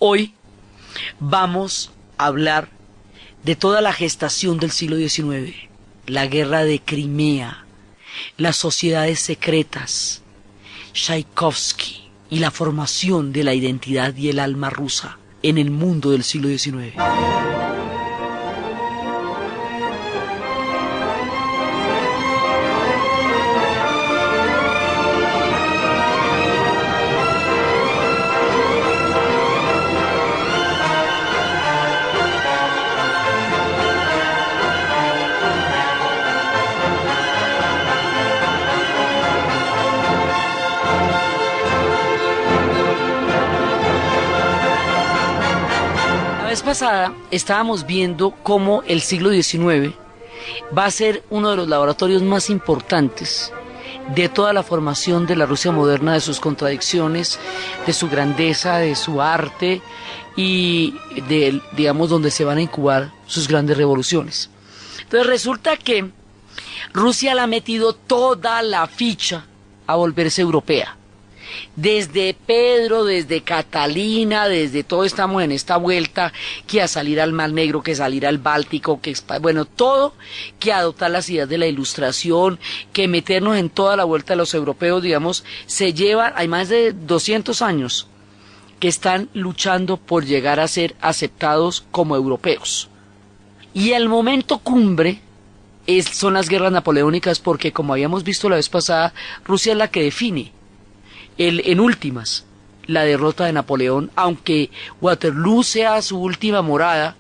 Hoy vamos a hablar de toda la gestación del siglo XIX, la guerra de Crimea, las sociedades secretas, Tchaikovsky y la formación de la identidad y el alma rusa en el mundo del siglo XIX. La vez pasada estábamos viendo cómo el siglo XIX va a ser uno de los laboratorios más importantes de toda la formación de la Rusia moderna, de sus contradicciones, de su grandeza, de su arte y de, digamos, donde se van a incubar sus grandes revoluciones. Entonces resulta que Rusia le ha metido toda la ficha a volverse europea. Desde Pedro, desde Catalina, desde todo estamos en esta vuelta, que a salir al Mar Negro, que salir al Báltico, que bueno, todo, que adoptar las ideas de la Ilustración, que meternos en toda la vuelta de los europeos, digamos, se lleva, hay más de 200 años que están luchando por llegar a ser aceptados como europeos. Y el momento cumbre son las guerras napoleónicas, porque como habíamos visto la vez pasada, Rusia es la que define en últimas la derrota de Napoleón. Aunque Waterloo sea su última morada,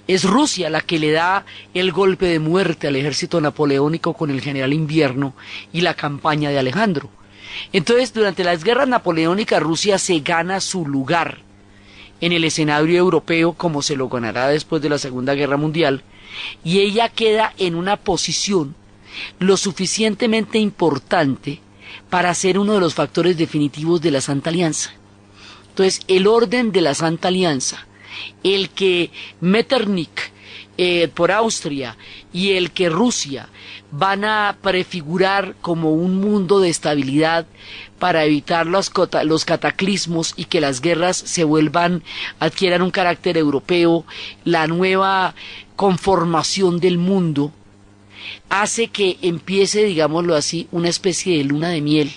es Rusia la que le da el golpe de muerte al ejército napoleónico con el general Invierno y la campaña de Alejandro. Entonces, durante las guerras napoleónicas, Rusia se gana su lugar en el escenario europeo, como se lo ganará después de la Segunda Guerra Mundial, y ella queda en una posición lo suficientemente importante para ser uno de los factores definitivos de la Santa Alianza. Entonces, el orden de la Santa Alianza, el que Metternich por Austria y el que Rusia van a prefigurar como un mundo de estabilidad para evitar los cataclismos y que las guerras adquieran un carácter europeo, la nueva conformación del mundo, hace que empiece, digámoslo así, una especie de luna de miel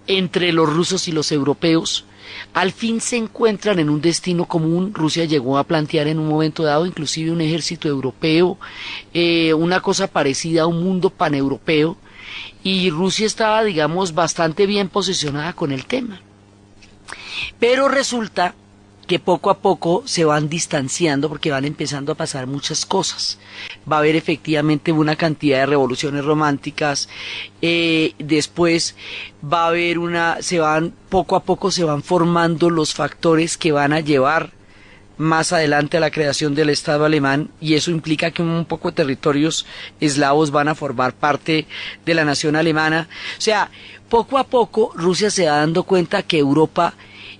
entre los rusos y los europeos. Al fin se encuentran en un destino común. Rusia llegó a plantear en un momento dado inclusive un ejército europeo, una cosa parecida a un mundo paneuropeo, y Rusia estaba, digamos, bastante bien posicionada con el tema. Pero resulta que poco a poco se van distanciando porque van empezando a pasar muchas cosas. Va a haber efectivamente una cantidad de revoluciones románticas, después va a haber poco a poco se van formando los factores que van a llevar más adelante a la creación del Estado alemán, y eso implica que un poco de territorios eslavos van a formar parte de la nación alemana. O sea, poco a poco Rusia se va dando cuenta que Europa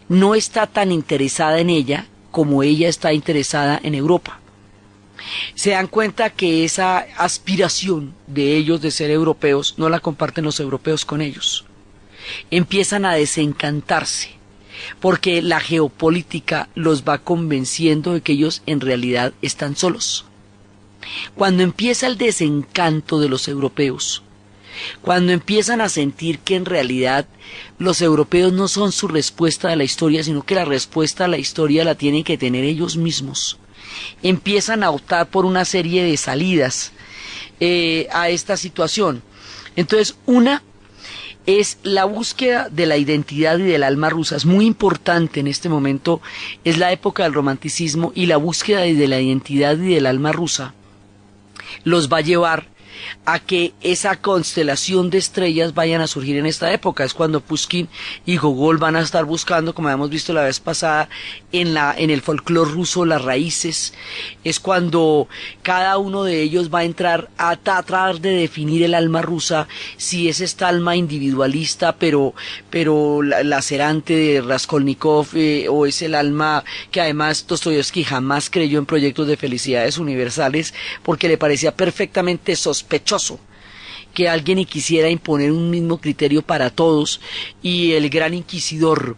no está tan interesada en ella como ella está interesada en Europa. Se dan cuenta que esa aspiración de ellos de ser europeos no la comparten los europeos con ellos. Empiezan a desencantarse porque la geopolítica los va convenciendo de que ellos en realidad están solos. Cuando empieza el desencanto de los europeos, cuando empiezan a sentir que en realidad los europeos no son su respuesta a la historia, sino que la respuesta a la historia la tienen que tener ellos mismos, empiezan a optar por una serie de salidas a esta situación. Entonces, una es la búsqueda de la identidad y del alma rusa. Es muy importante en este momento, es la época del romanticismo, y la búsqueda de la identidad y del alma rusa los va a llevar a que esa constelación de estrellas vayan a surgir en esta época. Es cuando Pushkin y Gogol van a estar buscando, como habíamos visto la vez pasada, en el folclore ruso, las raíces. Es cuando cada uno de ellos va a entrar a tratar de definir el alma rusa, si es esta alma individualista pero lacerante de Raskolnikov, o es el alma que además Dostoyevsky jamás creyó en proyectos de felicidades universales, porque le parecía perfectamente sospechoso que alguien quisiera imponer un mismo criterio para todos, y el gran inquisidor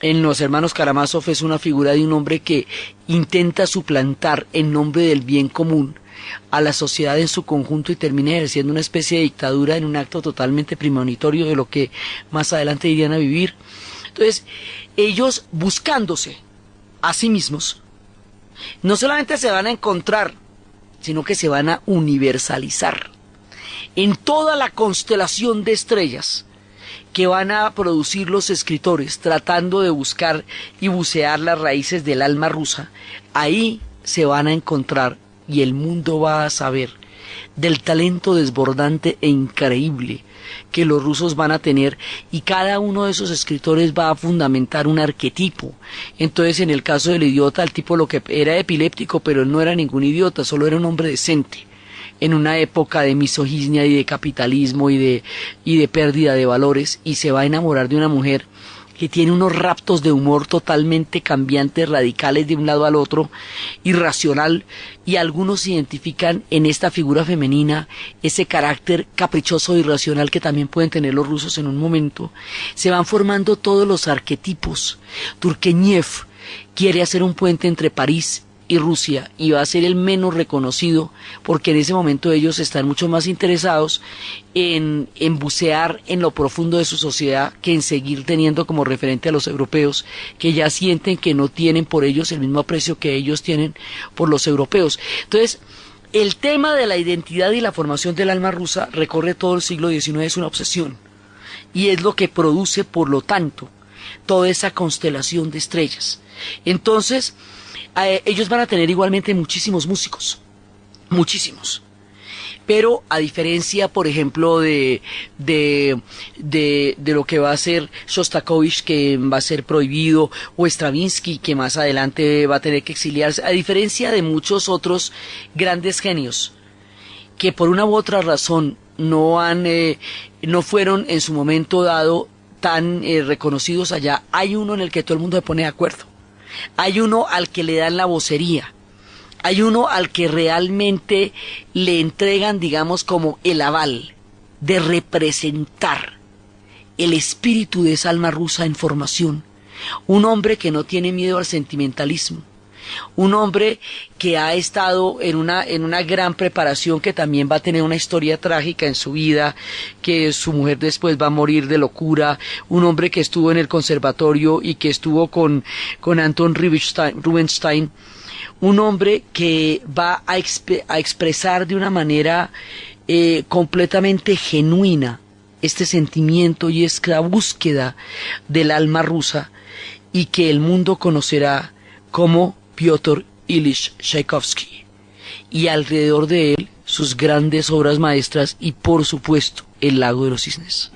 en Los Hermanos Karamazov es una figura de un hombre que intenta suplantar en nombre del bien común a la sociedad en su conjunto y termina ejerciendo una especie de dictadura en un acto totalmente premonitorio de lo que más adelante irían a vivir. Entonces, ellos buscándose a sí mismos, no solamente se van a encontrar, sino que se van a universalizar en toda la constelación de estrellas que van a producir los escritores tratando de buscar y bucear las raíces del alma rusa. Ahí se van a encontrar y el mundo va a saber del talento desbordante e increíble que los rusos van a tener, y cada uno de esos escritores va a fundamentar un arquetipo. Entonces, en el caso del idiota, el tipo lo que era epiléptico, pero él no era ningún idiota, solo era un hombre decente en una época de misoginia y de capitalismo y de pérdida de valores, y se va a enamorar de una mujer que tiene unos raptos de humor totalmente cambiantes, radicales de un lado al otro, irracional, y algunos identifican en esta figura femenina ese carácter caprichoso e irracional que también pueden tener los rusos en un momento. Se van formando todos los arquetipos. Turgenev quiere hacer un puente entre París y Rusia, y va a ser el menos reconocido porque en ese momento ellos están mucho más interesados en bucear en lo profundo de su sociedad que en seguir teniendo como referente a los europeos, que ya sienten que no tienen por ellos el mismo aprecio que ellos tienen por los europeos. Entonces, el tema de la identidad y la formación del alma rusa recorre todo el siglo XIX, es una obsesión, y es lo que produce, por lo tanto, toda esa constelación de estrellas. Entonces, ellos van a tener igualmente muchísimos músicos, muchísimos, pero a diferencia, por ejemplo, de lo que va a ser Shostakovich, que va a ser prohibido, o Stravinsky, que más adelante va a tener que exiliarse, a diferencia de muchos otros grandes genios que por una u otra razón no fueron en su momento dado tan reconocidos allá, hay uno en el que todo el mundo se pone de acuerdo. Hay uno al que le dan la vocería, hay uno al que realmente le entregan, digamos, como el aval de representar el espíritu de esa alma rusa en formación. Un hombre que no tiene miedo al sentimentalismo, un hombre que ha estado en una gran preparación, que también va a tener una historia trágica en su vida, que su mujer después va a morir de locura, un hombre que estuvo en el conservatorio y que estuvo con Anton Rubinstein, un hombre que va a expresar de una manera completamente genuina este sentimiento y esta búsqueda del alma rusa, y que el mundo conocerá como Piotr Ilich Tchaikovsky, y alrededor de él sus grandes obras maestras y, por supuesto, El lago de los cisnes.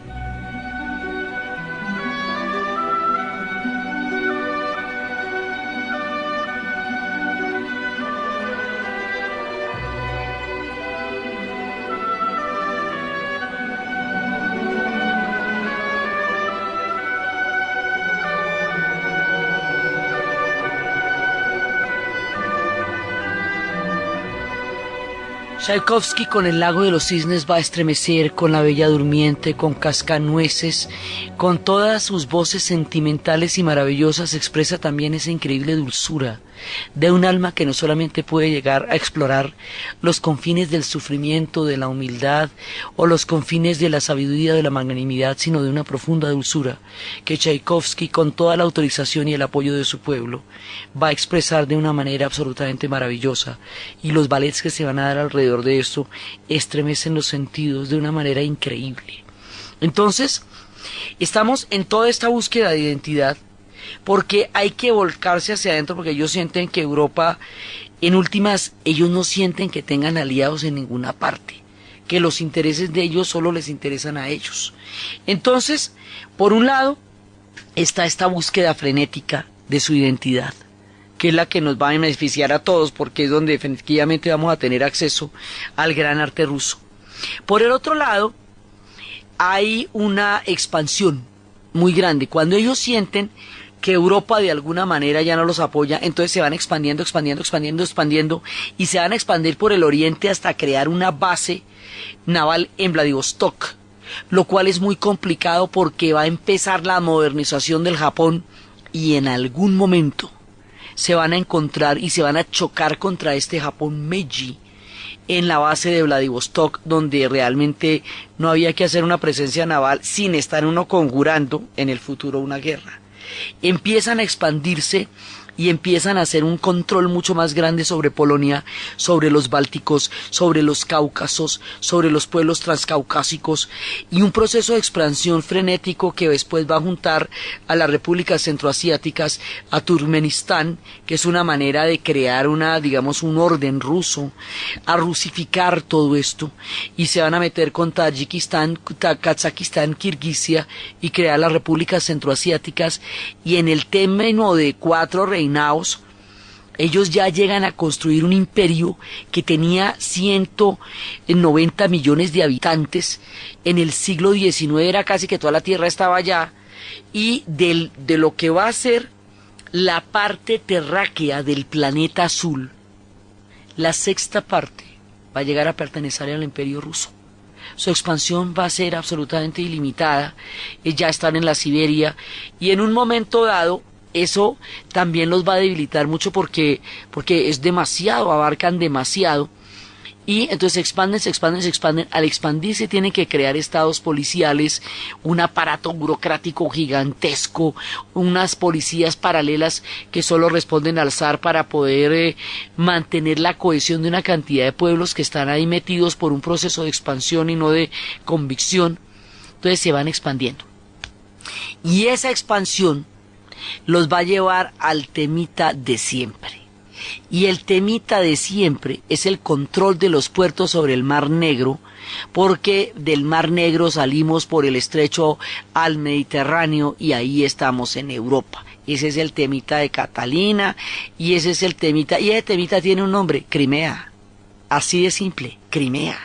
Tchaikovsky con El lago de los cisnes va a estremecer, con La bella durmiente, con Cascanueces, con todas sus voces sentimentales y maravillosas, expresa también esa increíble dulzura de un alma que no solamente puede llegar a explorar los confines del sufrimiento, de la humildad, o los confines de la sabiduría, de la magnanimidad, sino de una profunda dulzura que Tchaikovsky, con toda la autorización y el apoyo de su pueblo, va a expresar de una manera absolutamente maravillosa, y los ballets que se van a dar alrededor de esto estremecen los sentidos de una manera increíble. Entonces, estamos en toda esta búsqueda de identidad, porque hay que volcarse hacia adentro, porque ellos sienten que Europa, en últimas, ellos no sienten que tengan aliados en ninguna parte, que los intereses de ellos solo les interesan a ellos. Entonces, por un lado, está esta búsqueda frenética de su identidad, que es la que nos va a beneficiar a todos, porque es donde definitivamente vamos a tener acceso al gran arte ruso. Por el otro lado, hay una expansión muy grande. Cuando ellos sienten que Europa de alguna manera ya no los apoya, entonces se van expandiendo, y se van a expandir por el oriente hasta crear una base naval en Vladivostok, lo cual es muy complicado porque va a empezar la modernización del Japón y en algún momento se van a encontrar y se van a chocar contra este Japón Meiji en la base de Vladivostok, donde realmente no había que hacer una presencia naval sin estar uno conjurando en el futuro una guerra. Empiezan a expandirse y empiezan a hacer un control mucho más grande sobre Polonia, sobre los Bálticos, sobre los Cáucasos, sobre los pueblos transcaucásicos, y un proceso de expansión frenético que después va a juntar a las repúblicas centroasiáticas, a Turkmenistán, que es una manera de crear digamos, un orden ruso, a rusificar todo esto, y se van a meter con Tayikistán, Kazajistán, Kirguisia, y crear las repúblicas centroasiáticas, y en el término de 4 reinados, ellos ya llegan a construir un imperio que tenía 190 millones de habitantes. En el siglo XIX era casi que toda la tierra estaba allá, y de lo que va a ser la parte terráquea del planeta azul, la 6ª parte va a llegar a pertenecer al imperio ruso. Su expansión va a ser absolutamente ilimitada, ya están en la Siberia, y en un momento dado eso también los va a debilitar mucho porque es demasiado, abarcan demasiado, y entonces se expanden. Al expandirse tienen que crear estados policiales, un aparato burocrático gigantesco, unas policías paralelas que solo responden al zar para poder mantener la cohesión de una cantidad de pueblos que están ahí metidos por un proceso de expansión y no de convicción. Entonces se van expandiendo, y esa expansión los va a llevar al temita de siempre. Y el temita de siempre es el control de los puertos sobre el Mar Negro, porque del Mar Negro salimos por el estrecho al Mediterráneo y ahí estamos en Europa. Ese es el temita de Catalina, y ese es el temita, y ese temita tiene un nombre: Crimea. Así de simple, Crimea.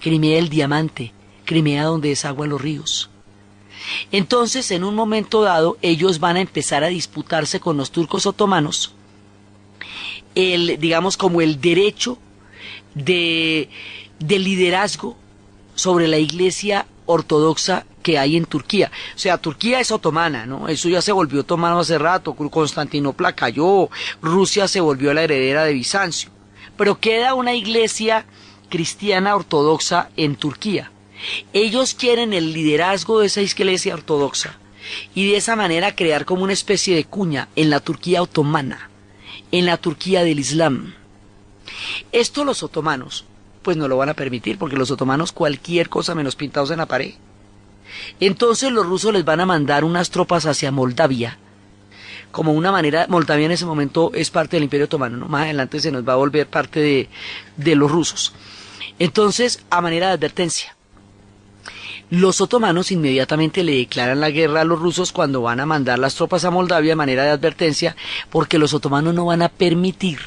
Crimea el diamante, Crimea donde desaguan los ríos. Entonces, en un momento dado, ellos van a empezar a disputarse con los turcos otomanos digamos, como el derecho de liderazgo sobre la iglesia ortodoxa que hay en Turquía. O sea, Turquía es otomana, ¿no? Eso ya se volvió otomano hace rato. Constantinopla cayó, Rusia se volvió la heredera de Bizancio, pero queda una iglesia cristiana ortodoxa en Turquía. Ellos quieren el liderazgo de esa iglesia ortodoxa y de esa manera crear como una especie de cuña en la Turquía otomana, en la Turquía del Islam. Esto los otomanos pues no lo van a permitir, porque los otomanos cualquier cosa menos pintados en la pared. Entonces los rusos les van a mandar unas tropas hacia Moldavia, como una manera. Moldavia en ese momento es parte del Imperio Otomano, ¿no? Más adelante se nos va a volver parte de los rusos. Entonces, a manera de advertencia, los otomanos inmediatamente le declaran la guerra a los rusos cuando van a mandar las tropas a Moldavia de manera de advertencia, porque los otomanos no van a permitir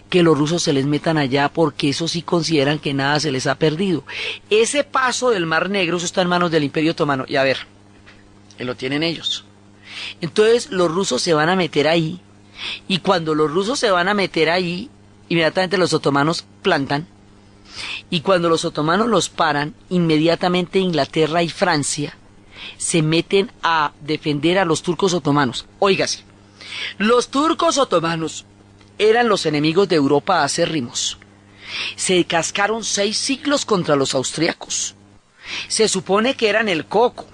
que los rusos se les metan allá, porque eso sí consideran que nada se les ha perdido. Ese paso del Mar Negro, eso está en manos del Imperio Otomano, y a ver, que lo tienen ellos. Entonces los rusos se van a meter ahí, y cuando los rusos se van a meter ahí, inmediatamente los otomanos plantan, y cuando los otomanos los paran, inmediatamente Inglaterra y Francia se meten a defender a los turcos otomanos. Óigase, los turcos otomanos eran los enemigos de Europa acérrimos. Se cascaron 6 siglos contra los austriacos. Se supone que eran el coco.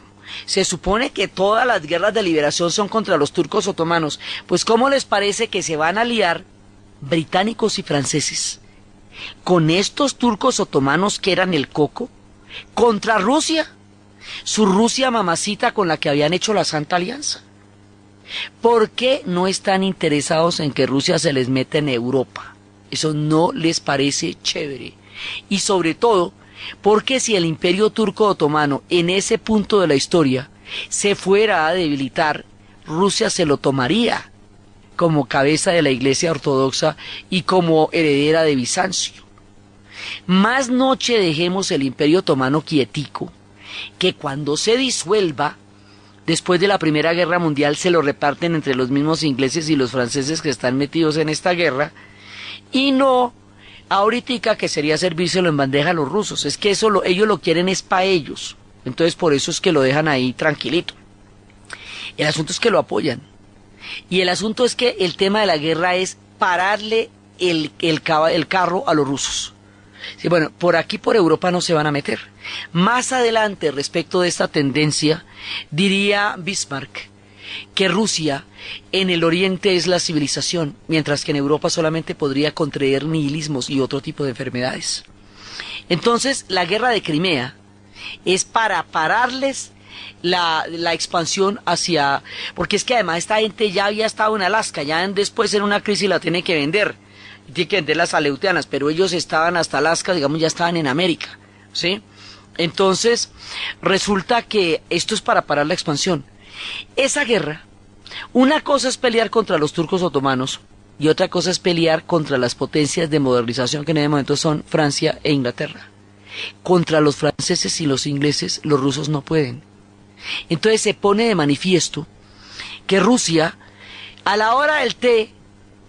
Se supone que todas las guerras de liberación son contra los turcos otomanos. Pues ¿cómo les parece que se van a aliar británicos y franceses con estos turcos otomanos que eran el coco contra Rusia? Su Rusia mamacita con la que habían hecho la Santa Alianza. ¿Por qué no están interesados en que Rusia se les meta en Europa? Eso no les parece chévere. Y sobre todo, porque si el Imperio Turco Otomano en ese punto de la historia se fuera a debilitar, Rusia se lo tomaría como cabeza de la Iglesia Ortodoxa y como heredera de Bizancio. Más noche dejemos el Imperio Otomano quietico, que cuando se disuelva, después de la Primera Guerra Mundial, se lo reparten entre los mismos ingleses y los franceses que están metidos en esta guerra, y no ahorita que sería servírselo en bandeja a los rusos. Es que eso ellos lo quieren es para ellos, entonces por eso es que lo dejan ahí tranquilito. El asunto es que lo apoyan, Y el asunto es que el tema de la guerra es pararle el carro a los rusos. Sí, bueno, por aquí, por Europa, no se van a meter. Más adelante, respecto de esta tendencia, diría Bismarck que Rusia en el oriente es la civilización, mientras que en Europa solamente podría contraer nihilismos y otro tipo de enfermedades. Entonces, la guerra de Crimea es para pararles la expansión hacia... Porque es que además esta gente ya había estado en Alaska, ya después en una crisis la tiene que vender. Tiene que vender las aleutianas, pero ellos estaban hasta Alaska, digamos, ya estaban en América, ¿sí? Entonces, resulta que esto es para parar la expansión. Esa guerra, una cosa es pelear contra los turcos otomanos y otra cosa es pelear contra las potencias de modernización que en ese momento son Francia e Inglaterra. Contra los franceses y los ingleses, los rusos no pueden. Entonces se pone de manifiesto que Rusia, a la hora del té,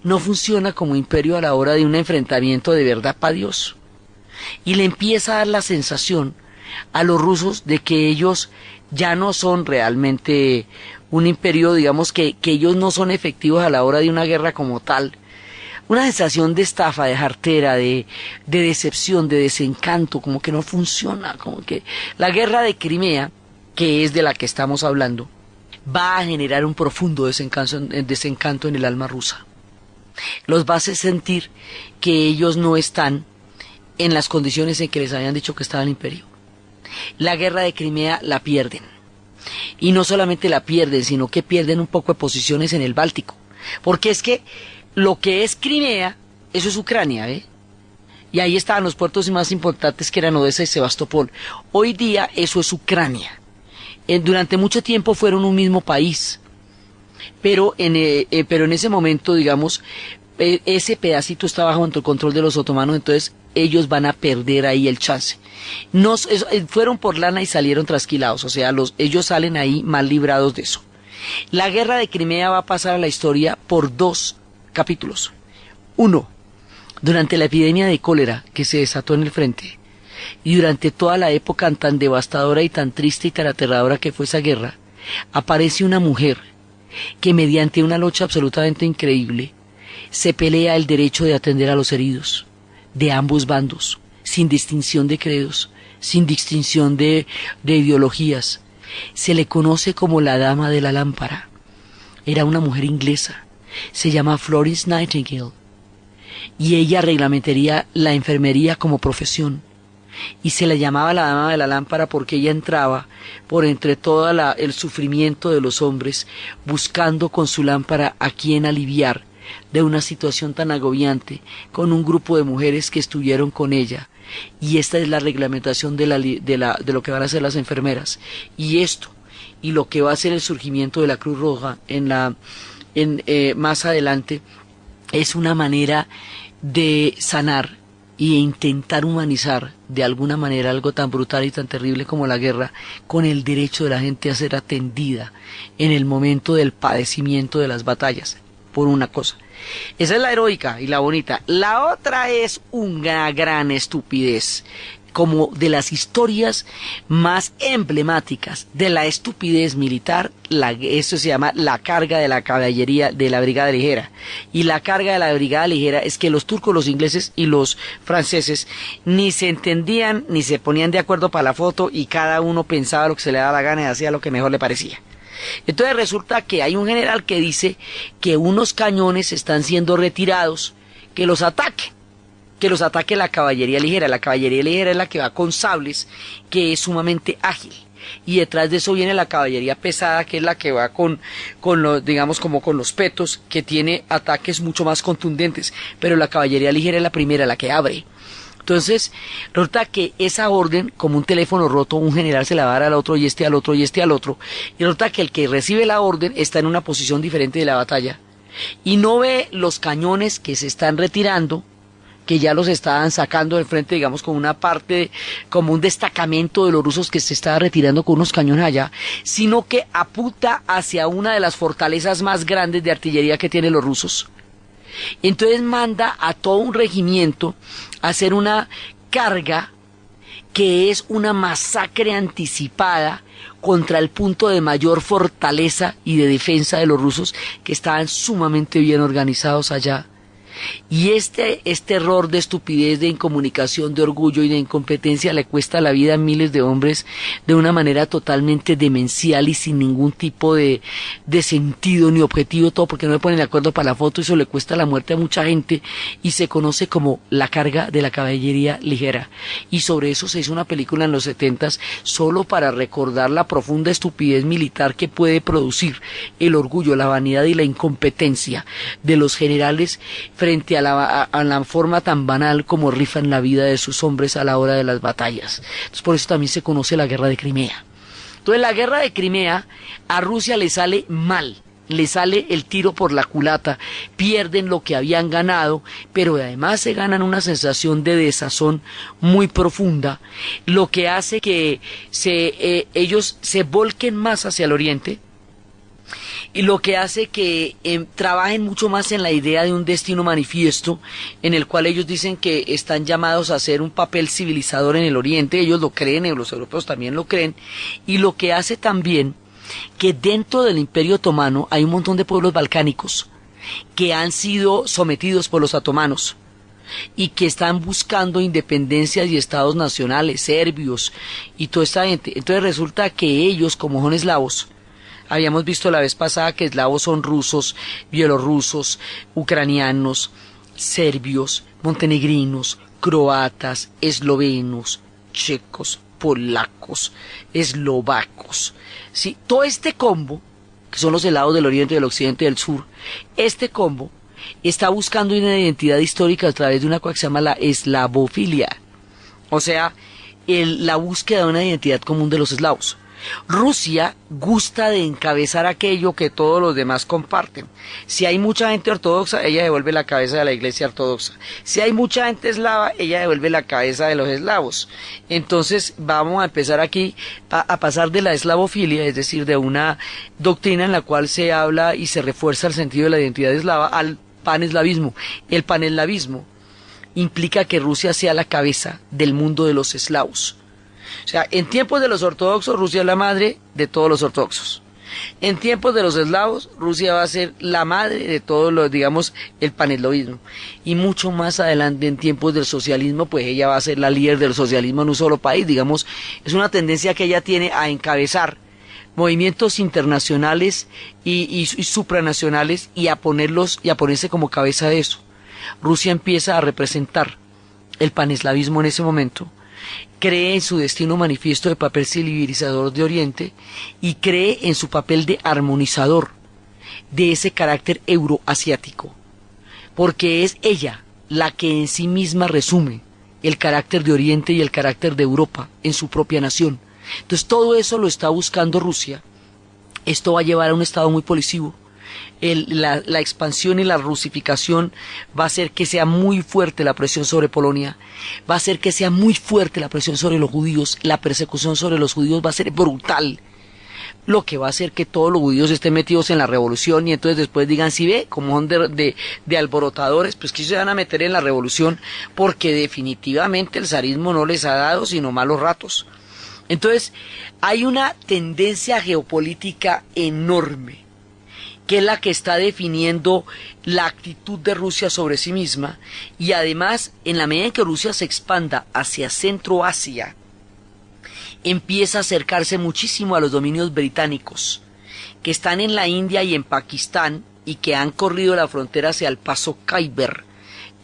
no funciona como imperio a la hora de un enfrentamiento de verdad para Dios. Y le empieza a dar la sensación a los rusos de que ellos ya no son realmente un imperio, digamos que ellos no son efectivos a la hora de una guerra como tal. Una sensación de estafa, de jartera, de decepción, de desencanto, como que no funciona, como que la guerra de Crimea, que es de la que estamos hablando, va a generar un profundo desencanto en el alma rusa. Los va a hacer sentir que ellos no están en las condiciones en que les habían dicho que estaba el imperio. La guerra de Crimea la pierden. Y no solamente la pierden, sino que pierden un poco de posiciones en el Báltico. Porque es que lo que es Crimea, eso es Ucrania, ¿eh? Y ahí estaban los puertos más importantes que eran Odessa y Sebastopol. Hoy día eso es Ucrania. Durante mucho tiempo fueron un mismo país. Pero en ese momento, digamos, ese pedacito está bajo el control de los otomanos, entonces ellos van a perder ahí el chance. Fueron por lana y salieron trasquilados, o sea, ellos salen ahí mal librados de eso. La guerra de Crimea va a pasar a la historia por 2 capítulos. 1, durante la epidemia de cólera que se desató en el frente, y durante toda la época tan devastadora y tan triste y tan aterradora que fue esa guerra, aparece una mujer que mediante una lucha absolutamente increíble se pelea el derecho de atender a los heridos de ambos bandos, sin distinción de credos, sin distinción de ideologías. Se le conoce como la Dama de la Lámpara. Era una mujer inglesa, se llama Florence Nightingale, y ella reglamentaría la enfermería como profesión. Y se le llamaba la Dama de la Lámpara porque ella entraba por entre todo el sufrimiento de los hombres, buscando con su lámpara a quien aliviar de una situación tan agobiante, con un grupo de mujeres que estuvieron con ella. Y esta es la reglamentación de lo que van a hacer las enfermeras. Y esto, y lo que va a ser el surgimiento de la Cruz Roja más adelante, es una manera de sanar y intentar humanizar de alguna manera algo tan brutal y tan terrible como la guerra, con el derecho de la gente a ser atendida en el momento del padecimiento de las batallas, por una cosa. Esa es la heroica y la bonita. La otra es una gran estupidez, como de las historias más emblemáticas de la estupidez militar. Eso se llama la carga de la caballería de la brigada ligera. Y la carga de la brigada ligera es que los turcos, los ingleses y los franceses ni se entendían ni se ponían de acuerdo para la foto, y cada uno pensaba lo que se le daba la gana y hacía lo que mejor le parecía. Entonces resulta que hay un general que dice que unos cañones están siendo retirados, que los ataque la caballería ligera. La caballería ligera es la que va con sables, que es sumamente ágil, y detrás de eso viene la caballería pesada, que es la que va con los, digamos, como con los petos, que tiene ataques mucho más contundentes, pero la caballería ligera es la primera, la que abre. Entonces, resulta que esa orden, como un teléfono roto, un general se la va a dar al otro, y este al otro, y este al otro, y resulta que el que recibe la orden está en una posición diferente de la batalla, y no ve los cañones que se están retirando, que ya los estaban sacando del frente, digamos, como una parte, como un destacamento de los rusos que se estaba retirando con unos cañones allá, sino que apunta hacia una de las fortalezas más grandes de artillería que tienen los rusos. Entonces manda a todo un regimiento a hacer una carga que es una masacre anticipada contra el punto de mayor fortaleza y de defensa de los rusos, que estaban sumamente bien organizados allá. Y este error de estupidez, de incomunicación, de orgullo y de incompetencia le cuesta la vida a miles de hombres de una manera totalmente demencial y sin ningún tipo de sentido ni objetivo, todo porque no me ponen de acuerdo para la foto. Eso le cuesta la muerte a mucha gente y se conoce como la carga de la caballería ligera. Y sobre eso se hizo una película en los 70s solo para recordar la profunda estupidez militar que puede producir el orgullo, la vanidad y la incompetencia de los generales frente a la forma tan banal como rifan la vida de sus hombres a la hora de las batallas. Entonces, por eso también se conoce la guerra de Crimea. Entonces, la guerra de Crimea a Rusia le sale mal, le sale el tiro por la culata, pierden lo que habían ganado, pero además se ganan una sensación de desazón muy profunda, lo que hace que ellos se volquen más hacia el oriente, y lo que hace que trabajen mucho más en la idea de un destino manifiesto, en el cual ellos dicen que están llamados a hacer un papel civilizador en el Oriente. Ellos lo creen, los europeos también lo creen, y lo que hace también que dentro del Imperio Otomano hay un montón de pueblos balcánicos que han sido sometidos por los otomanos y que están buscando independencias y estados nacionales, serbios y toda esta gente. Entonces resulta que ellos, como son eslavos, habíamos visto la vez pasada que eslavos son rusos, bielorrusos, ucranianos, serbios, montenegrinos, croatas, eslovenos, checos, polacos, eslovacos. ¿Sí? Todo este combo, que son los eslavos del oriente, del occidente y del sur, este combo está buscando una identidad histórica a través de una cosa que se llama la eslavofilia, o sea, la búsqueda de una identidad común de los eslavos. Rusia gusta de encabezar aquello que todos los demás comparten. Si hay mucha gente ortodoxa, ella devuelve la cabeza de la iglesia ortodoxa. Si hay mucha gente eslava, ella devuelve la cabeza de los eslavos. Entonces vamos a empezar aquí a pasar de la eslavofilia, es decir, de una doctrina en la cual se habla y se refuerza el sentido de la identidad eslava, al paneslavismo. El paneslavismo implica que Rusia sea la cabeza del mundo de los eslavos. O sea, en tiempos de los ortodoxos, Rusia es la madre de todos los ortodoxos. En tiempos de los eslavos, Rusia va a ser la madre de todos los, digamos, el paneslavismo. Y mucho más adelante, en tiempos del socialismo, pues ella va a ser la líder del socialismo en un solo país. Digamos, es una tendencia que ella tiene a encabezar movimientos internacionales y supranacionales y a ponerse como cabeza de eso. Rusia empieza a representar el paneslavismo en ese momento. Cree en su destino manifiesto de papel civilizador de Oriente y cree en su papel de armonizador de ese carácter euroasiático, porque es ella la que en sí misma resume el carácter de Oriente y el carácter de Europa en su propia nación. Entonces todo eso lo está buscando Rusia. Esto va a llevar a un estado muy policivo. La expansión y la rusificación va a hacer que sea muy fuerte la presión sobre Polonia, va a hacer que sea muy fuerte la presión sobre los judíos, la persecución sobre los judíos va a ser brutal, lo que va a hacer que todos los judíos estén metidos en la revolución y entonces después digan, si ve, como son de alborotadores, pues que se van a meter en la revolución porque definitivamente el zarismo no les ha dado sino malos ratos. Entonces hay una tendencia geopolítica enorme, que es la que está definiendo la actitud de Rusia sobre sí misma, y además, en la medida en que Rusia se expanda hacia Centroasia, empieza a acercarse muchísimo a los dominios británicos, que están en la India y en Pakistán, y que han corrido la frontera hacia el paso Khyber,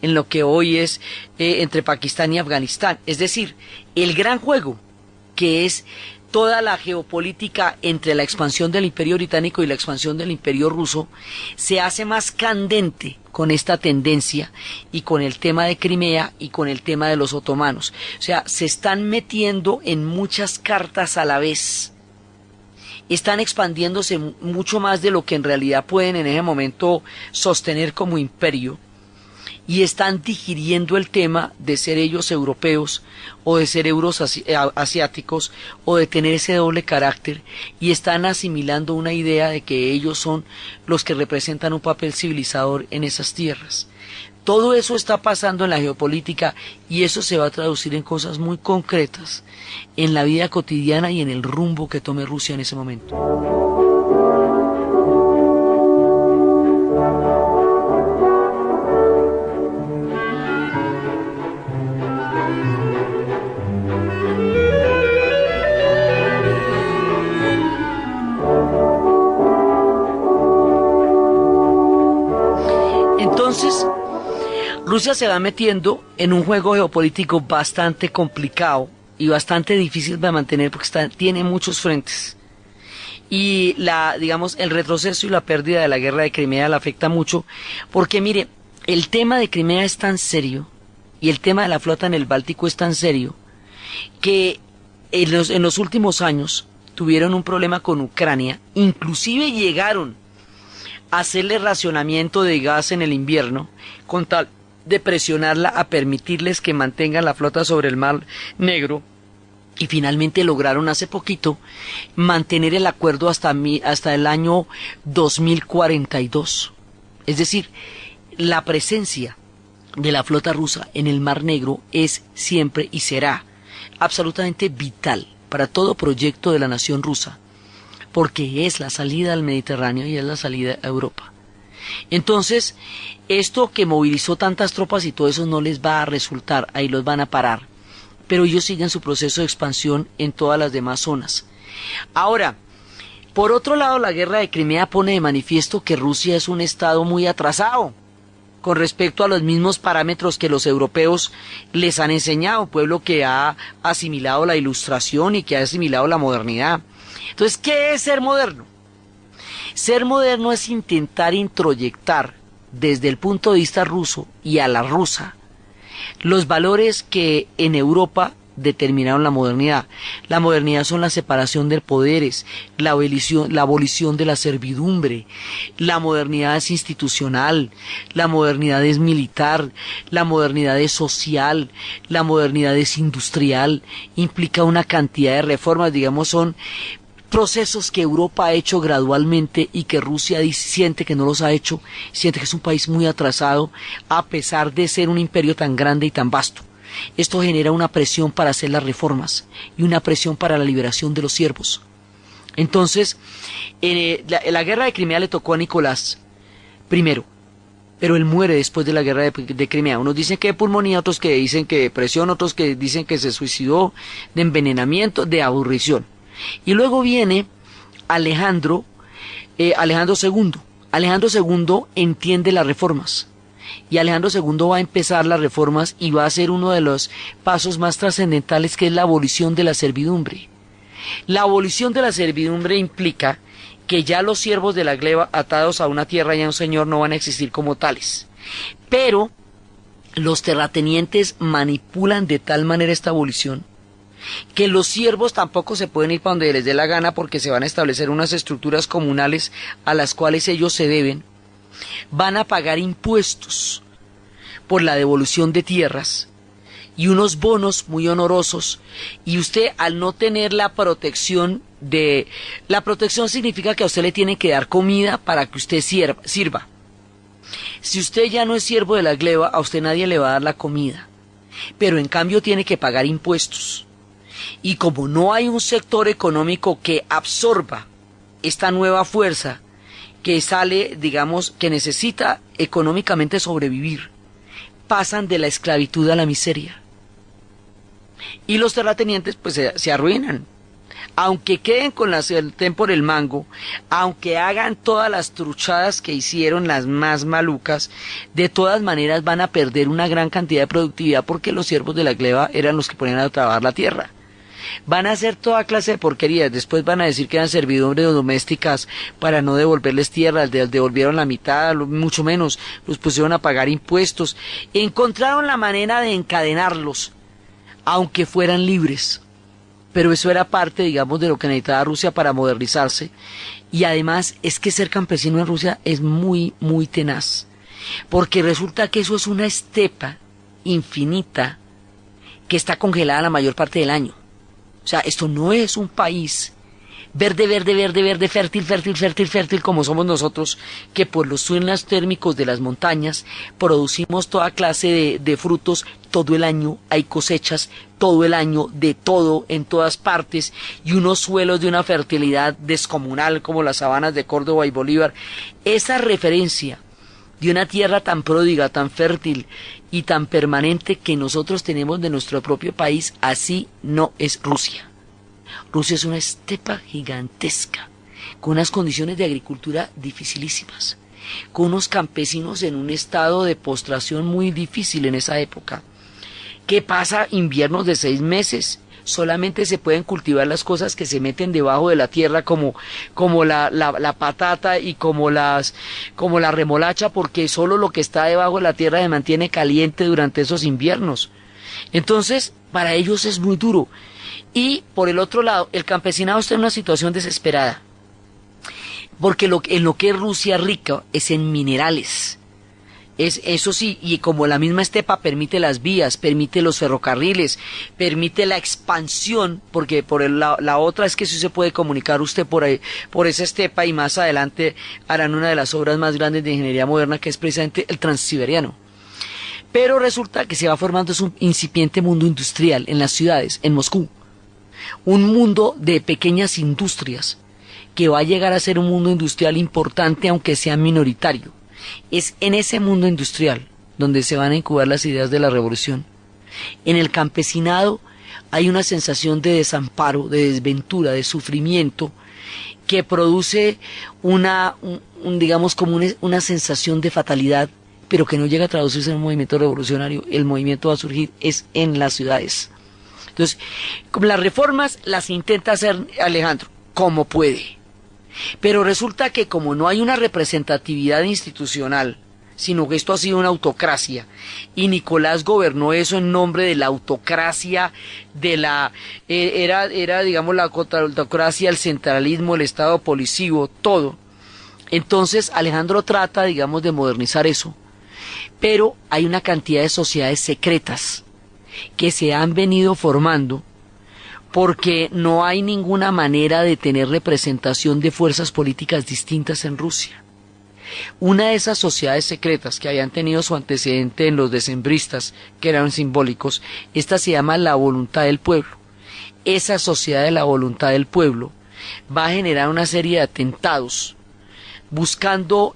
en lo que hoy es entre Pakistán y Afganistán. Es decir, el gran juego, que es toda la geopolítica entre la expansión del Imperio Británico y la expansión del Imperio Ruso, se hace más candente con esta tendencia y con el tema de Crimea y con el tema de los otomanos. O sea, se están metiendo en muchas cartas a la vez. Están expandiéndose mucho más de lo que en realidad pueden en ese momento sostener como imperio. Y están digiriendo el tema de ser ellos europeos o de ser asiáticos o de tener ese doble carácter, y están asimilando una idea de que ellos son los que representan un papel civilizador en esas tierras. Todo eso está pasando en la geopolítica y eso se va a traducir en cosas muy concretas en la vida cotidiana y en el rumbo que tome Rusia en ese momento. Entonces, Rusia se va metiendo en un juego geopolítico bastante complicado y bastante difícil de mantener porque tiene muchos frentes. Y digamos, el retroceso y la pérdida de la guerra de Crimea la afecta mucho porque, mire, el tema de Crimea es tan serio y el tema de la flota en el Báltico es tan serio que en los últimos años tuvieron un problema con Ucrania, inclusive llegaron a hacerle racionamiento de gas en el invierno con tal de presionarla a permitirles que mantengan la flota sobre el Mar Negro y finalmente lograron hace poquito mantener el acuerdo hasta el año 2042. Es decir, la presencia de la flota rusa en el Mar Negro es siempre y será absolutamente vital para todo proyecto de la nación rusa, porque es la salida al Mediterráneo y es la salida a Europa. Entonces, esto que movilizó tantas tropas y todo eso no les va a resultar, ahí los van a parar, pero ellos siguen su proceso de expansión en todas las demás zonas. Ahora, por otro lado, la guerra de Crimea pone de manifiesto que Rusia es un estado muy atrasado con respecto a los mismos parámetros que los europeos les han enseñado, pueblo que ha asimilado la ilustración y que ha asimilado la modernidad. Entonces, ¿qué es ser moderno? Ser moderno es intentar introyectar desde el punto de vista ruso y a la rusa los valores que en Europa determinaron la modernidad. La modernidad son la separación de poderes, la abolición de la servidumbre. La modernidad es institucional, la modernidad es militar, la modernidad es social, la modernidad es industrial, implica una cantidad de reformas, digamos, son procesos que Europa ha hecho gradualmente y que Rusia siente que no los ha hecho, siente que es un país muy atrasado a pesar de ser un imperio tan grande y tan vasto. Esto genera una presión para hacer las reformas y una presión para la liberación de los siervos. Entonces, la guerra de Crimea le tocó a Nicolás I, pero él muere después de la guerra de Crimea. Unos dicen que de pulmonía, otros que dicen que de depresión, otros que dicen que se suicidó de envenenamiento, de aburrición. Y luego viene Alejandro II. Alejandro II entiende las reformas. Y Alejandro II va a empezar las reformas y va a hacer uno de los pasos más trascendentales, que es la abolición de la servidumbre. La abolición de la servidumbre implica que ya los siervos de la gleba atados a una tierra y a un señor no van a existir como tales. Pero los terratenientes manipulan de tal manera esta abolición que los siervos tampoco se pueden ir para donde les dé la gana, porque se van a establecer unas estructuras comunales a las cuales ellos se deben. Van a pagar impuestos por la devolución de tierras y unos bonos muy honorosos, y usted, al no tener la protección significa que a usted le tienen que dar comida para que usted sirva. Si usted ya no es siervo de la gleba, a usted nadie le va a dar la comida, pero en cambio tiene que pagar impuestos. Y como no hay un sector económico que absorba esta nueva fuerza que sale, digamos, que necesita económicamente sobrevivir, pasan de la esclavitud a la miseria. Y los terratenientes pues se arruinan. Aunque queden con la sartén por el mango, aunque hagan todas las truchadas que hicieron, las más malucas, de todas maneras van a perder una gran cantidad de productividad, porque los siervos de la gleba eran los que ponían a trabajar la tierra. Van a hacer toda clase de porquerías, después van a decir que eran servidumbres domésticas para no devolverles tierra, les devolvieron la mitad, mucho menos, los pusieron a pagar impuestos, encontraron la manera de encadenarlos, aunque fueran libres, pero eso era parte, digamos, de lo que necesitaba Rusia para modernizarse. Y además es que ser campesino en Rusia es muy, muy tenaz, porque resulta que eso es una estepa infinita que está congelada la mayor parte del año. O sea, esto no es un país verde, verde, verde, verde, fértil, fértil, fértil, fértil, como somos nosotros, que por los suelos térmicos de las montañas producimos toda clase de frutos todo el año, hay cosechas todo el año, de todo, en todas partes, y unos suelos de una fertilidad descomunal como las sabanas de Córdoba y Bolívar. Esa referencia de una tierra tan pródiga, tan fértil y tan permanente que nosotros tenemos de nuestro propio país, así no es Rusia. Rusia es una estepa gigantesca, con unas condiciones de agricultura dificilísimas, con unos campesinos en un estado de postración muy difícil en esa época, que pasa inviernos de 6 meses, solamente se pueden cultivar las cosas que se meten debajo de la tierra como la patata y como la remolacha, porque solo lo que está debajo de la tierra se mantiene caliente durante esos inviernos. Entonces, para ellos es muy duro. Y por el otro lado, el campesinado está en una situación desesperada, porque en lo que es Rusia rica es en minerales. Eso sí, y como la misma estepa permite las vías, permite los ferrocarriles, permite la expansión, porque la otra es que sí se puede comunicar usted por ahí, por esa estepa, y más adelante harán una de las obras más grandes de ingeniería moderna, que es precisamente el Transiberiano. Pero resulta que se va formando un incipiente mundo industrial en las ciudades, en Moscú, un mundo de pequeñas industrias, que va a llegar a ser un mundo industrial importante, aunque sea minoritario. Es en ese mundo industrial donde se van a incubar las ideas de la revolución. En el campesinado hay una sensación de desamparo, de desventura, de sufrimiento, que produce digamos como una sensación de fatalidad, pero que no llega a traducirse en un movimiento revolucionario. El movimiento va a surgir es en las ciudades. Entonces, las reformas las intenta hacer Alejandro como puede. Pero resulta que como no hay una representatividad institucional, sino que esto ha sido una autocracia, y Nicolás gobernó eso en nombre de la autocracia, era digamos la autocracia, el centralismo, el estado policivo, todo. Entonces Alejandro trata, digamos, de modernizar eso, pero hay una cantidad de sociedades secretas que se han venido formando, porque no hay ninguna manera de tener representación de fuerzas políticas distintas en Rusia. Una de esas sociedades secretas que habían tenido su antecedente en los decembristas, que eran simbólicos, esta se llama la voluntad del pueblo. Esa sociedad de la voluntad del pueblo va a generar una serie de atentados, buscando,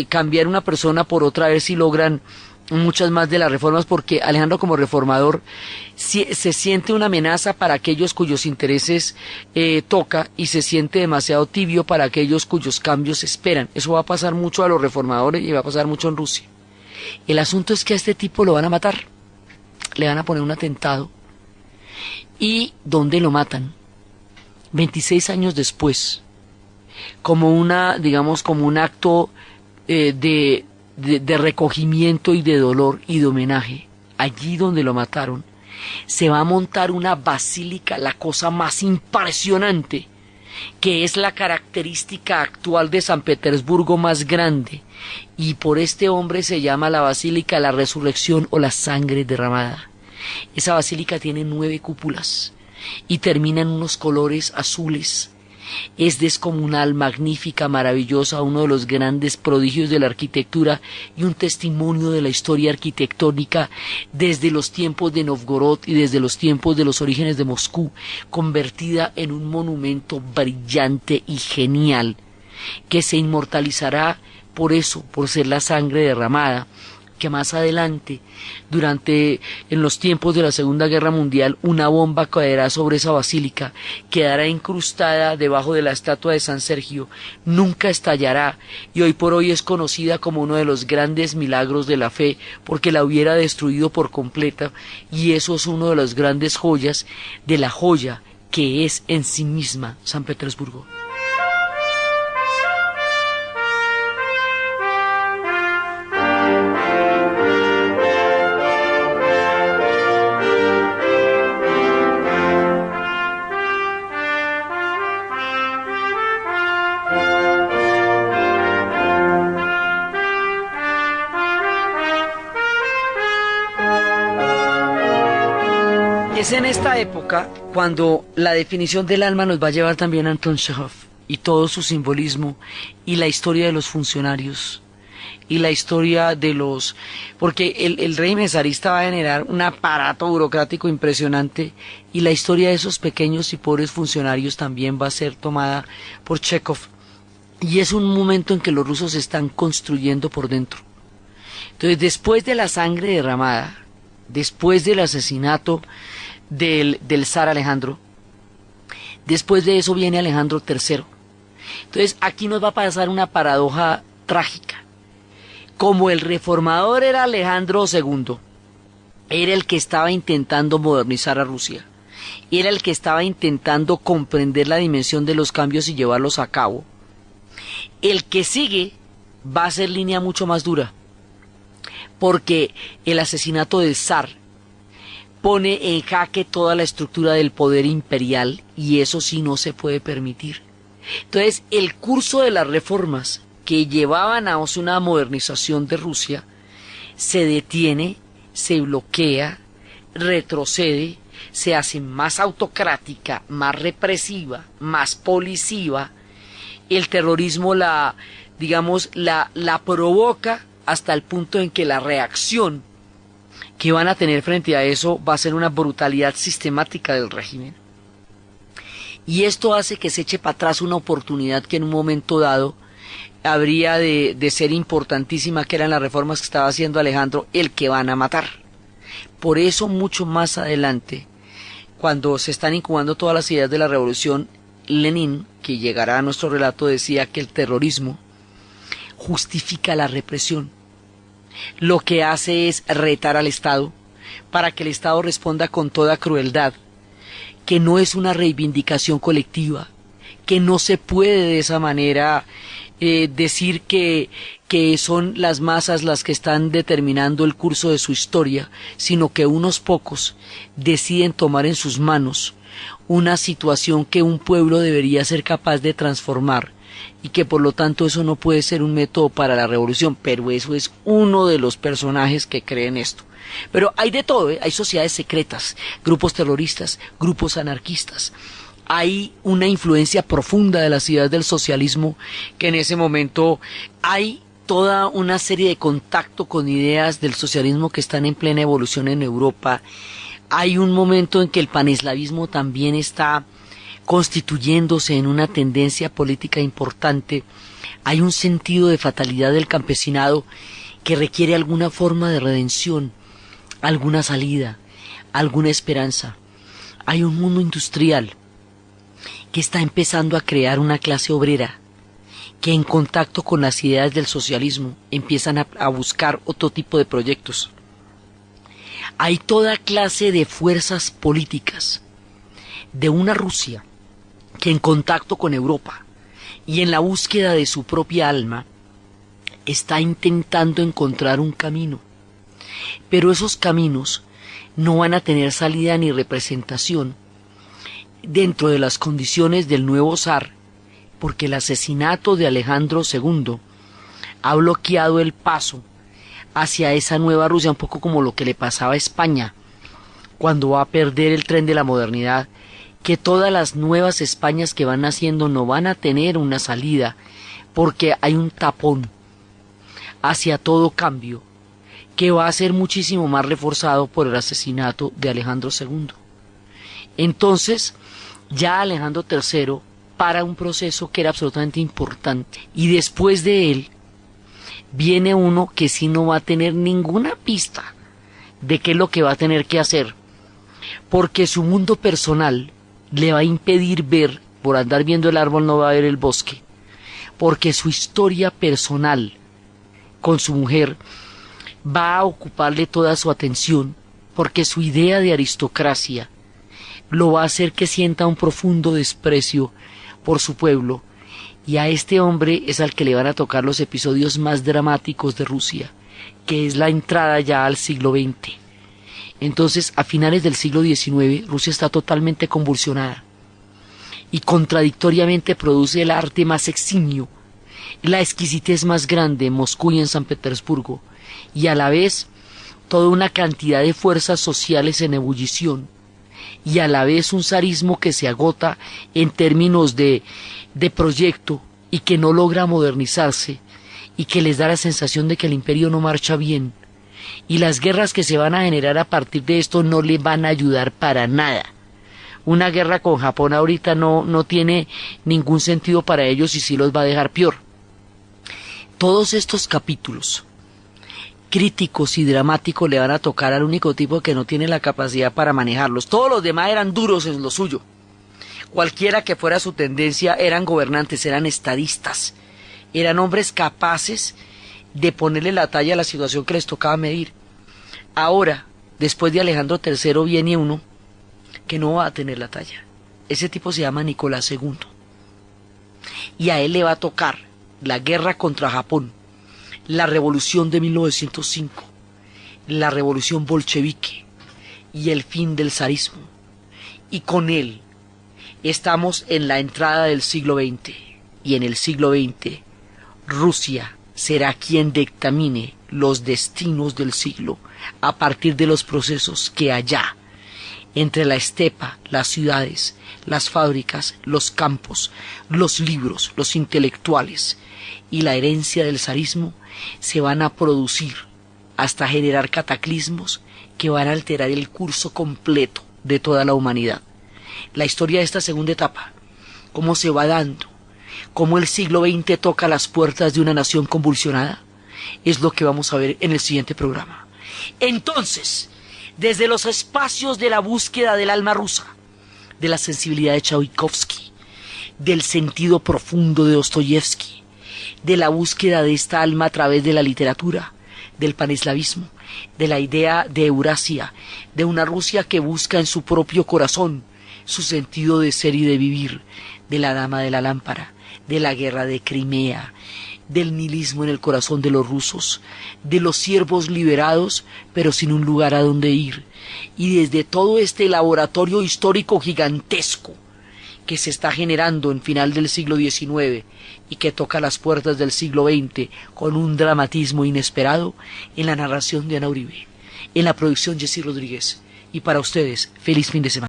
cambiar una persona por otra, a ver si logran muchas más de las reformas, porque Alejandro como reformador se siente una amenaza para aquellos cuyos intereses toca, y se siente demasiado tibio para aquellos cuyos cambios esperan. Eso va a pasar mucho a los reformadores y va a pasar mucho en Rusia. El asunto es que a este tipo lo van a matar, le van a poner un atentado. ¿Y dónde lo matan? 26 años después, como un acto de recogimiento y de dolor y de homenaje. Allí donde lo mataron se va a montar una basílica, la cosa más impresionante, que es la característica actual de San Petersburgo más grande, y por este hombre se llama la Basílica de la Resurrección o la Sangre Derramada. Esa basílica tiene 9 cúpulas y termina en unos colores azules. Es descomunal, magnífica, maravillosa, uno de los grandes prodigios de la arquitectura y un testimonio de la historia arquitectónica desde los tiempos de Novgorod y desde los tiempos de los orígenes de Moscú, convertida en un monumento brillante y genial, que se inmortalizará por eso, por ser la sangre derramada, que más adelante, en los tiempos de la Segunda Guerra Mundial, una bomba caerá sobre esa basílica, quedará incrustada debajo de la estatua de San Sergio, nunca estallará, y hoy por hoy es conocida como uno de los grandes milagros de la fe, porque la hubiera destruido por completa, y eso es uno de las grandes joyas de la joya que es en sí misma San Petersburgo. Es en esta época cuando la definición del alma nos va a llevar también a Anton Chekhov y todo su simbolismo y la historia de los funcionarios y la historia de los... porque el régimen zarista va a generar un aparato burocrático impresionante y la historia de esos pequeños y pobres funcionarios también va a ser tomada por Chekhov. Y es un momento en que los rusos se están construyendo por dentro. Entonces, después de la sangre derramada, después del asesinato del zar Alejandro, después de eso viene Alejandro III. Entonces, aquí nos va a pasar una paradoja trágica. Como el reformador era Alejandro II, era el que estaba intentando modernizar a Rusia, era el que estaba intentando comprender la dimensión de los cambios y llevarlos a cabo. El que sigue va a ser línea mucho más dura, porque el asesinato del zar pone en jaque toda la estructura del poder imperial y eso sí no se puede permitir. Entonces, el curso de las reformas que llevaban a una modernización de Rusia se detiene, se bloquea, retrocede, se hace más autocrática, más represiva, más policiva. El terrorismo la provoca hasta el punto en que la reacción que van a tener frente a eso va a ser una brutalidad sistemática del régimen. Y esto hace que se eche para atrás una oportunidad que en un momento dado habría de ser importantísima, que eran las reformas que estaba haciendo Alejandro, el que van a matar. Por eso mucho más adelante, cuando se están incubando todas las ideas de la revolución, Lenin, que llegará a nuestro relato, decía que el terrorismo justifica la represión. Lo que hace es retar al Estado para que el Estado responda con toda crueldad, que no es una reivindicación colectiva, que no se puede de esa manera decir que son las masas las que están determinando el curso de su historia, sino que unos pocos deciden tomar en sus manos una situación que un pueblo debería ser capaz de transformar y que por lo tanto eso no puede ser un método para la revolución, pero eso es uno de los personajes que creen esto. Pero hay de todo, hay sociedades secretas, grupos terroristas, grupos anarquistas. Hay una influencia profunda de las ideas del socialismo, que en ese momento hay toda una serie de contacto con ideas del socialismo que están en plena evolución en Europa. Hay un momento en que el paneslavismo también está constituyéndose en una tendencia política importante. Hay un sentido de fatalidad del campesinado que requiere alguna forma de redención, alguna salida, alguna esperanza. Hay un mundo industrial que está empezando a crear una clase obrera que en contacto con las ideas del socialismo empiezan a buscar otro tipo de proyectos. Hay toda clase de fuerzas políticas de una Rusia que en contacto con Europa y en la búsqueda de su propia alma está intentando encontrar un camino, pero esos caminos no van a tener salida ni representación dentro de las condiciones del nuevo zar, porque el asesinato de Alejandro II ha bloqueado el paso hacia esa nueva Rusia, un poco como lo que le pasaba a España cuando va a perder el tren de la modernidad, que todas las nuevas Españas que van naciendo no van a tener una salida, porque hay un tapón hacia todo cambio que va a ser muchísimo más reforzado por el asesinato de Alejandro II. Entonces, ya Alejandro III para un proceso que era absolutamente importante, y después de él viene uno que sí no va a tener ninguna pista de qué es lo que va a tener que hacer, porque su mundo personal le va a impedir ver, por andar viendo el árbol no va a ver el bosque, porque su historia personal con su mujer va a ocuparle toda su atención, porque su idea de aristocracia lo va a hacer que sienta un profundo desprecio por su pueblo, y a este hombre es al que le van a tocar los episodios más dramáticos de Rusia, que es la entrada ya al siglo XX. Entonces, a finales del siglo XIX, Rusia está totalmente convulsionada y contradictoriamente produce el arte más eximio, la exquisitez más grande en Moscú y en San Petersburgo, y a la vez toda una cantidad de fuerzas sociales en ebullición y a la vez un zarismo que se agota en términos de proyecto y que no logra modernizarse y que les da la sensación de que el imperio no marcha bien. Y las guerras que se van a generar a partir de esto no le van a ayudar para nada. Una guerra con Japón ahorita no tiene ningún sentido para ellos y sí los va a dejar peor. Todos estos capítulos críticos y dramáticos le van a tocar al único tipo que no tiene la capacidad para manejarlos. Todos los demás eran duros en lo suyo. Cualquiera que fuera su tendencia eran gobernantes, eran estadistas, eran hombres capaces de ponerle la talla a la situación que les tocaba medir. Ahora, después de Alejandro III, viene uno que no va a tener la talla. Ese tipo se llama Nicolás II. Y a él le va a tocar la guerra contra Japón, la revolución de 1905, la revolución bolchevique y el fin del zarismo. Y con él estamos en la entrada del siglo XX. Y en el siglo XX, Rusia será quien dictamine los destinos del siglo a partir de los procesos que allá, entre la estepa, las ciudades, las fábricas, los campos, los libros, los intelectuales y la herencia del zarismo, se van a producir hasta generar cataclismos que van a alterar el curso completo de toda la humanidad. La historia de esta segunda etapa, cómo se va dando, cómo el siglo XX toca las puertas de una nación convulsionada, es lo que vamos a ver en el siguiente programa. Entonces, desde los espacios de la búsqueda del alma rusa, de la sensibilidad de Tchaikovsky, del sentido profundo de Dostoyevsky, de la búsqueda de esta alma a través de la literatura, del paneslavismo, de la idea de Eurasia, de una Rusia que busca en su propio corazón su sentido de ser y de vivir, de la dama de la lámpara, de la guerra de Crimea, del nihilismo en el corazón de los rusos, de los siervos liberados pero sin un lugar a donde ir, y desde todo este laboratorio histórico gigantesco que se está generando en final del siglo XIX y que toca las puertas del siglo XX con un dramatismo inesperado, en la narración de Ana Uribe, en la producción Jessy Rodríguez. Y para ustedes, feliz fin de semana.